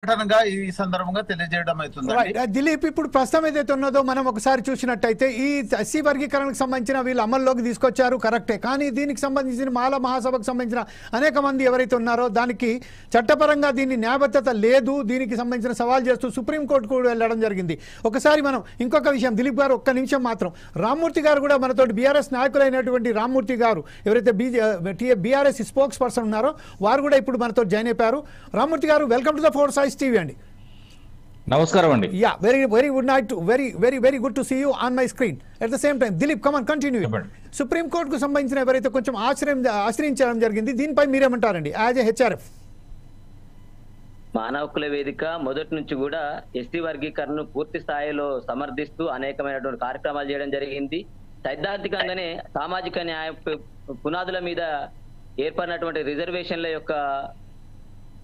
ఘటనగా ఈ సందర్భంగా తెలియజేయడం అవుతుంది. దిలీప్, ఇప్పుడు ప్రస్తుతం ఏదైతే ఉన్నదో మనం ఒకసారి చూసినట్టయితే ఈ ఎస్సీ వర్గీకరణకు సంబంధించిన వీళ్ళు అమల్లోకి తీసుకొచ్చారు, కరెక్టే. కానీ దీనికి సంబంధించిన మాల మహాసభకు సంబంధించిన అనేక మంది ఎవరైతే ఉన్నారో దానికి చట్టపరంగా దీన్ని న్యాయబద్ధత లేదు, దీనికి సంబంధించిన సవాల్ చేస్తూ సుప్రీంకోర్టు కూడా వెళ్ళడం జరిగింది. ఒకసారి మనం ఇంకొక విషయం, దిలీప్ గారు ఒక్క నిమిషం మాత్రం, రామ్మూర్తి గారు కూడా మనతో బీఆర్ఎస్ నాయకులైనటువంటి రామ్మూర్తి గారు ఎవరైతే బీఆర్ఎస్ స్పోక్స్ పర్సన్ ఉన్నారో వారు కూడా ఇప్పుడు మనతో జాయిన్ అయిపోయారు. రామ్మూర్తి గారు, welcome to the four size TV అండి. నమస్కారం అండి. Yeah, very good night to very good to see you on my screen. At the same time, Dilip, come on, continue. Supreme కోర్టుకు సంబంధించిన ఎవరైతే కొంచెం ఆశ్రయించడం జరిగింది, దీనిపై మీరేమంటారండి యాజ్ ఏ హెచ్ఆర్ఎఫ్? మానవ హక్కుల వేదిక మొదటి నుంచి కూడా ఎస్టీ వర్గీకరణను పూర్తి స్థాయిలో సమర్థిస్తూ అనేకమైనటువంటి కార్యక్రమాలు చేయడం జరిగింది. సైద్ధాంతికంగానే సామాజిక న్యాయ పునాదుల మీద ఏర్పడినటువంటి రిజర్వేషన్ల యొక్క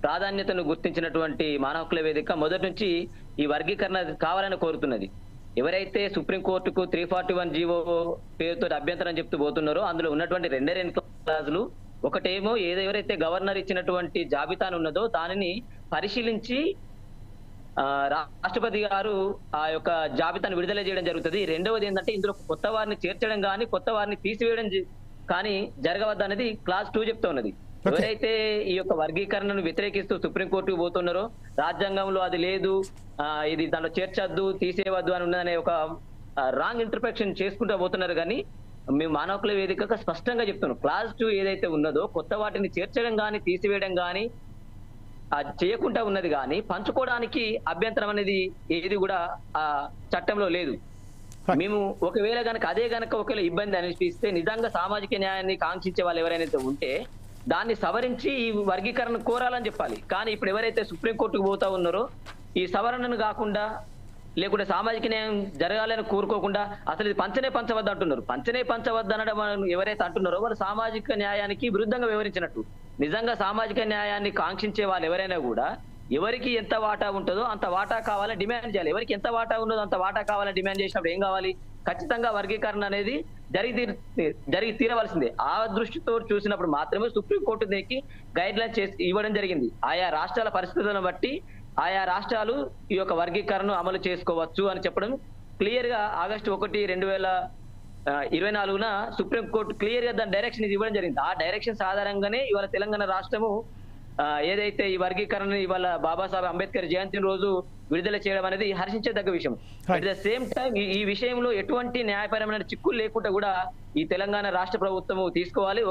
ప్రాధాన్యతను గుర్తించినటువంటి మానవ హక్కుల వేదిక మొదటి నుంచి ఈ వర్గీకరణ కావాలని కోరుతున్నది. ఎవరైతే సుప్రీంకోర్టుకు 341 జీవో పేరుతో అభ్యంతరం చెప్తూ పోతున్నారో అందులో ఉన్నటువంటి రెండే క్లాజులు, ఒకటేమో ఎవరైతే గవర్నర్ ఇచ్చినటువంటి జాబితాను ఉన్నదో దానిని పరిశీలించి రాష్ట్రపతి గారు ఆ యొక్క జాబితాను విడుదల చేయడం జరుగుతుంది. రెండవది ఏంటంటే ఇందులో కొత్త వారిని చేర్చడం కానీ కొత్త వారిని తీసివేయడం కానీ జరగవద్దు అనేది క్లాస్ 2 చెప్తా ఉన్నది. ఎవరైతే ఈ యొక్క వర్గీకరణను వ్యతిరేకిస్తూ సుప్రీంకోర్టుకు పోతున్నారో, రాజ్యాంగంలో అది లేదు, ఇది దాంట్లో చేర్చొద్దు తీసేయవద్దు అని ఉన్నదనే ఒక రాంగ్ ఇంటర్ప్రిటేషన్ చేసుకుంటూ పోతున్నారు. కానీ మేము మానవ హక్కుల వేదికగా స్పష్టంగా చెప్తున్నాం, క్లాస్ 2 ఏదైతే ఉన్నదో కొత్త వాటిని చేర్చడం కానీ తీసివేయడం కానీ చేయకుండా ఉన్నది, కానీ పంచుకోవడానికి అభ్యంతరం అనేది ఏది కూడా ఆ చట్టంలో లేదు. మేము ఒకవేళ ఒకవేళ ఇబ్బంది అనిపిస్తే నిజంగా సామాజిక న్యాయాన్ని కాంక్షించే వాళ్ళు ఎవరైనా ఉంటే దాన్ని సవరించి ఈ వర్గీకరణ కోరాలని చెప్పాలి. కానీ ఇప్పుడు ఎవరైతే సుప్రీంకోర్టుకు పోతా ఉన్నారో ఈ సవరణను కాకుండా లేకుంటే సామాజిక న్యాయం జరగాలని కోరుకోకుండా అసలు ఇది పంచవద్దు అంటున్నారు. పంచవద్దు అనడం ఎవరైతే అంటున్నారో వాళ్ళు సామాజిక న్యాయానికి విరుద్ధంగా వివరించినట్టు. నిజంగా సామాజిక న్యాయాన్ని కాంక్షించే వాళ్ళు ఎవరైనా కూడా ఎవరికి ఎంత వాటా ఉంటుందో అంత వాటా కావాలని డిమాండ్ చేయాలి. ఎవరికి ఎంత వాటా ఉన్నదో అంత వాటా కావాలని డిమాండ్ చేసినప్పుడు ఏం కావాలి? ఖచ్చితంగా వర్గీకరణ అనేది జరిగి తీరవలసిందే. ఆ దృష్టితో చూసినప్పుడు మాత్రమే సుప్రీంకోర్టు దీనికి గైడ్ లైన్స్ ఇవ్వడం జరిగింది. ఆయా రాష్ట్రాల పరిస్థితులను బట్టి ఆయా రాష్ట్రాలు ఈ యొక్క వర్గీకరణను అమలు చేసుకోవచ్చు అని చెప్పడం క్లియర్ గా ఆగస్టు 1, 2024 సుప్రీంకోర్టు క్లియర్ గా దాని డైరెక్షన్ ఇవ్వడం జరిగింది. ఆ డైరెక్షన్స్ ఆధారంగానే ఇవాళ తెలంగాణ రాష్ట్రము ఏదైతే ఈ వర్గీకరణ ఇవాళ బాబాసాహెబ్ అంబేద్కర్ జయంతి రోజు విడుదల చేయడం అనేది హర్షించదగ్గ విషయం. అట్ ద సేమ్ టైం ఈ విషయంలో ఎటువంటి న్యాయపరమైన చిక్కులు లేకుండా కూడా ఈ తెలంగాణ రాష్ట్ర ప్రభుత్వం తీసుకోవాలి.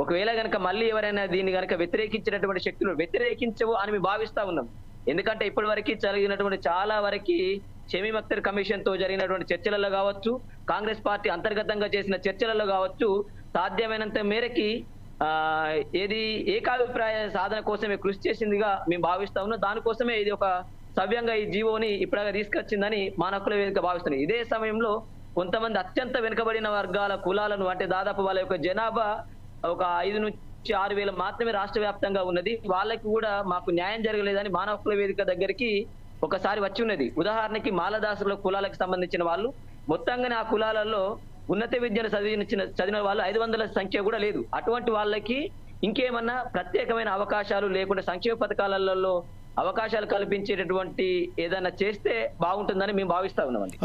ఒకవేళ గనక మళ్ళీ ఎవరైనా దీన్ని గనక వ్యతిరేకించినటువంటి శక్తులు వ్యతిరేకించవు అని మేము భావిస్తా ఉన్నాం. ఎందుకంటే ఇప్పటి వరకు జరిగినటువంటి చాలా వరకు షమీమ్ అఖ్తర్ కమిషన్ తో జరిగినటువంటి చర్చలలో కావచ్చు, కాంగ్రెస్ పార్టీ అంతర్గతంగా చేసిన చర్చలలో కావచ్చు, సాధ్యమైనంత మేరకి ఏకాభిప్రాయ సాధన కోసమే కృషి చేసిందిగా మేము భావిస్తా ఉన్నాం. దానికోసమే ఇది ఒక సవ్యంగా ఈ జీవోని ఇప్పుడుగా తీసుకొచ్చిందని మానవ హక్కుల వేదిక భావిస్తున్నాయి. ఇదే సమయంలో కొంతమంది అత్యంత వెనుకబడిన వర్గాల కులాలను, అంటే దాదాపు వాళ్ళ యొక్క జనాభా ఒక 5 నుంచి 6 వేల మాత్రమే రాష్ట్ర వ్యాప్తంగా ఉన్నది. వాళ్ళకి కూడా మాకు న్యాయం జరగలేదని మానవ హక్కుల వేదిక దగ్గరికి ఒకసారి వచ్చి ఉన్నది. ఉదాహరణకి మాలదాసుల కులాలకు సంబంధించిన వాళ్ళు మొత్తంగానే ఆ కులాలలో ఉన్నత విద్యను చదివిన వాళ్ళు 500 సంఖ్య కూడా లేదు. అటువంటి వాళ్ళకి ఇంకేమన్నా ప్రత్యేకమైన అవకాశాలు లేకుండా సంక్షేమ పథకాలలో అవకాశాలు కల్పించేటటువంటి ఏదైనా చేస్తే బాగుంటుందని మేము భావిస్తా ఉన్నామండి.